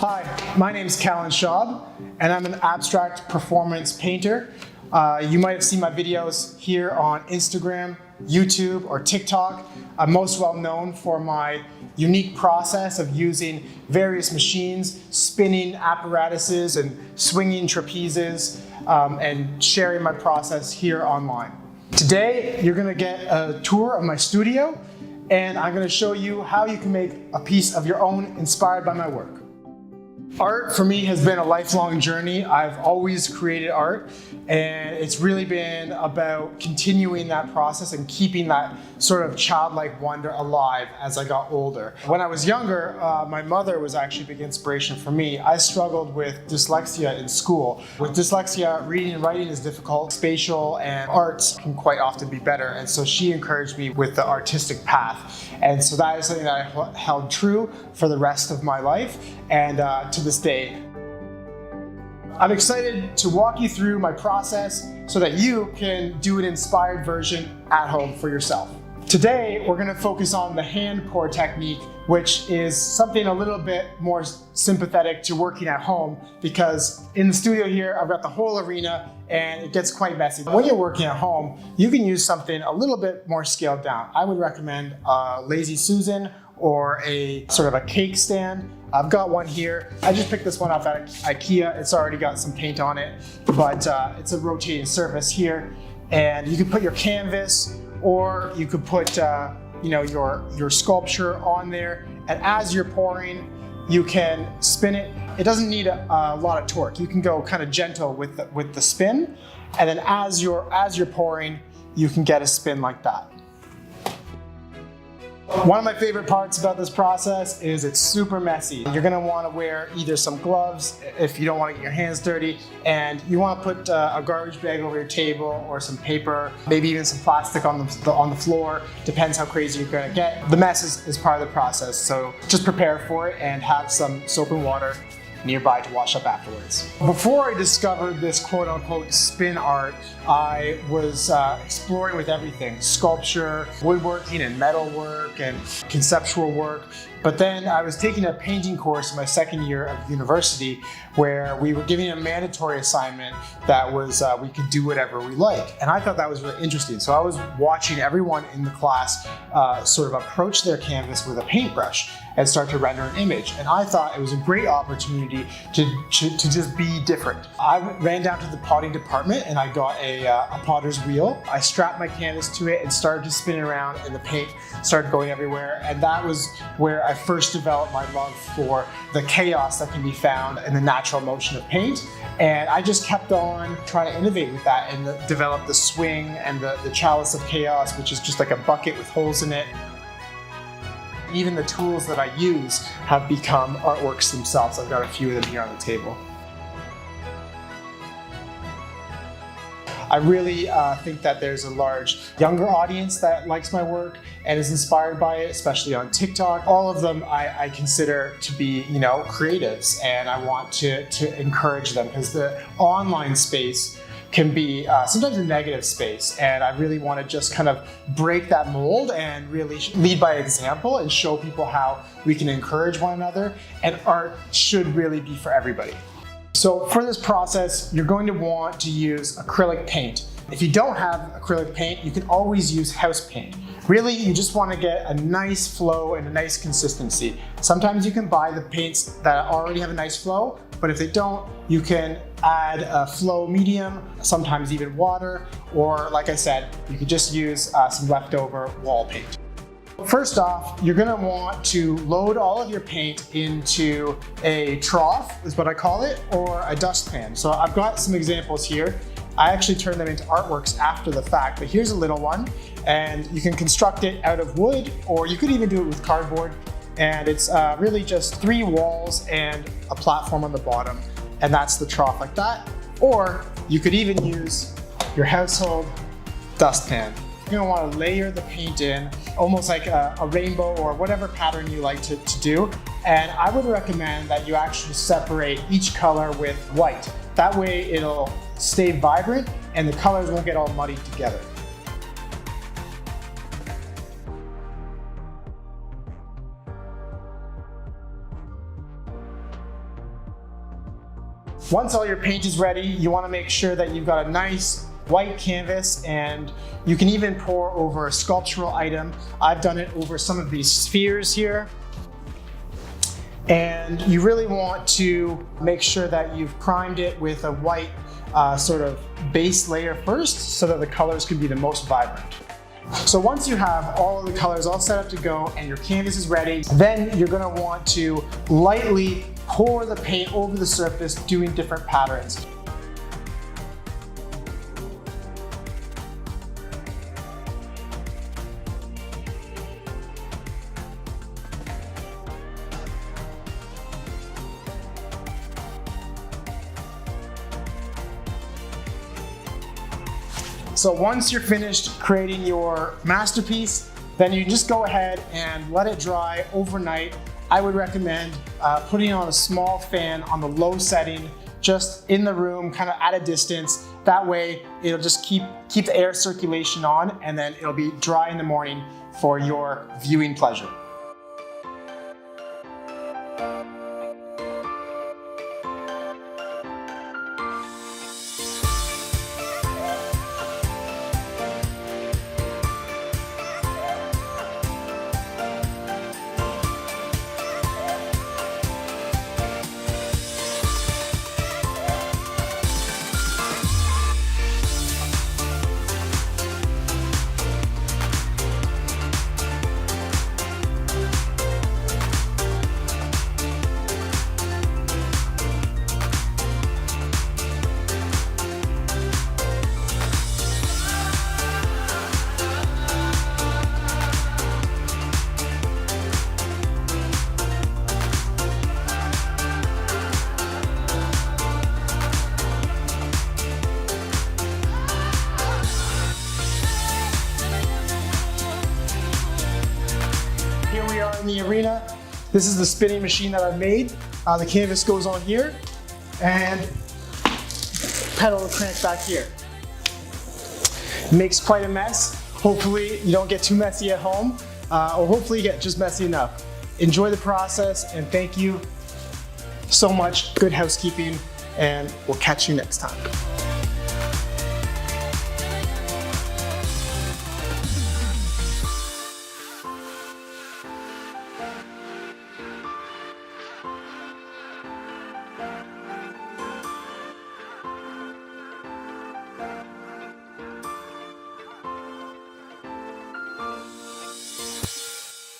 Hi, my name is Callen Schaub, and I'm an abstract performance painter. You might have seen my videos here on Instagram, YouTube, or TikTok. I'm most well known for my unique process of using various machines, spinning apparatuses, and swinging trapezes, and sharing my process here online. Today, you're going to get a tour of my studio, and I'm going to show you how you can make a piece of your own inspired by my work. Art for me has been a lifelong journey. I've always created art, and it's really been about continuing that process and keeping that sort of childlike wonder alive as I got older. When I was younger, my mother was actually a big inspiration for me. I struggled with dyslexia in school. With dyslexia, reading and writing is difficult. Spatial and arts can quite often be better, and so she encouraged me with the artistic path. And so that is something that I held true for the rest of my life, and to this day. I'm excited to walk you through my process so that you can do an inspired version at home for yourself. Today, we're going to focus on the hand pour technique, which is something a little bit more sympathetic to working at home, because in the studio here, I've got the whole arena and it gets quite messy. When you're working at home, you can use something a little bit more scaled down. I would recommend a Lazy Susan or a sort of a cake stand. I've got one here. I just picked this one up at IKEA. It's already got some paint on it, but it's a rotating surface here. And you can put your canvas, or you could put your sculpture on there. And as you're pouring, you can spin it. It doesn't need a lot of torque. You can go kind of gentle with the spin. And then as you're pouring, you can get a spin like that. One of my favorite parts about this process is it's super messy. You're going to want to wear either some gloves if you don't want to get your hands dirty, and you want to put a garbage bag over your table or some paper, maybe even some plastic on the floor. Depends how crazy you're going to get. The mess is part of the process, so just prepare for it and have some soap and water nearby to wash up afterwards. Before I discovered this quote-unquote spin art, I was exploring with everything: sculpture, woodworking, and metalwork, and conceptual work. But then I was taking a painting course in my second year of university, where we were giving a mandatory assignment that was we could do whatever we like. And I thought that was really interesting. So I was watching everyone in the class sort of approach their canvas with a paintbrush and start to render an image. And I thought it was a great opportunity to just be different. I ran down to the potting department and I got a potter's wheel. I strapped my canvas to it and started to spin it around, and the paint started going everywhere. And that was where I first developed my love for the chaos that can be found in the natural motion of paint. And I just kept on trying to innovate with that and develop the swing and the chalice of chaos, which is just like a bucket with holes in it. Even the tools that I use have become artworks themselves. I've got a few of them here on the table. I really think that there's a large younger audience that likes my work and is inspired by it, especially on TikTok. All of them I consider to be, creatives, and I want to encourage them, because the online space can be sometimes a negative space, and I really want to just kind of break that mold and really lead by example and show people how we can encourage one another, and art should really be for everybody. So for this process, you're going to want to use acrylic paint. If you don't have acrylic paint, you can always use house paint. Really, you just want to get a nice flow and a nice consistency. Sometimes you can buy the paints that already have a nice flow, but if they don't, you can add a flow medium, sometimes even water, or like I said, you could just use some leftover wall paint. First off, you're going to want to load all of your paint into a trough, is what I call it, or a dustpan. So I've got some examples here. I actually turn them into artworks after the fact, but here's a little one, and you can construct it out of wood, or you could even do it with cardboard. And it's really just 3 walls and a platform on the bottom, and that's the trough like that. Or you could even use your household dustpan. You're going to want to layer the paint in, almost like a rainbow or whatever pattern you like to do. And I would recommend that you actually separate each color with white. That way it'll stay vibrant and the colors won't get all muddied together. Once all your paint is ready, you want to make sure that you've got a nice white canvas, and you can even pour over a sculptural item. I've done it over some of these spheres here. And you really want to make sure that you've primed it with a white sort of base layer first, so that the colors can be the most vibrant. So once you have all of the colors all set up to go and your canvas is ready, then you're going to want to lightly pour the paint over the surface, doing different patterns. So once you're finished creating your masterpiece, then you just go ahead and let it dry overnight. I would recommend putting it on a small fan on the low setting, just in the room, kind of at a distance. That way it'll just keep the air circulation on, and then it'll be dry in the morning for your viewing pleasure. Here we are in the arena. This is the spinning machine that I've made. The canvas goes on here, and pedal the crank back here. It makes quite a mess. Hopefully you don't get too messy at home, or hopefully you get just messy enough. Enjoy the process, and thank you so much. Good housekeeping, and we'll catch you next time.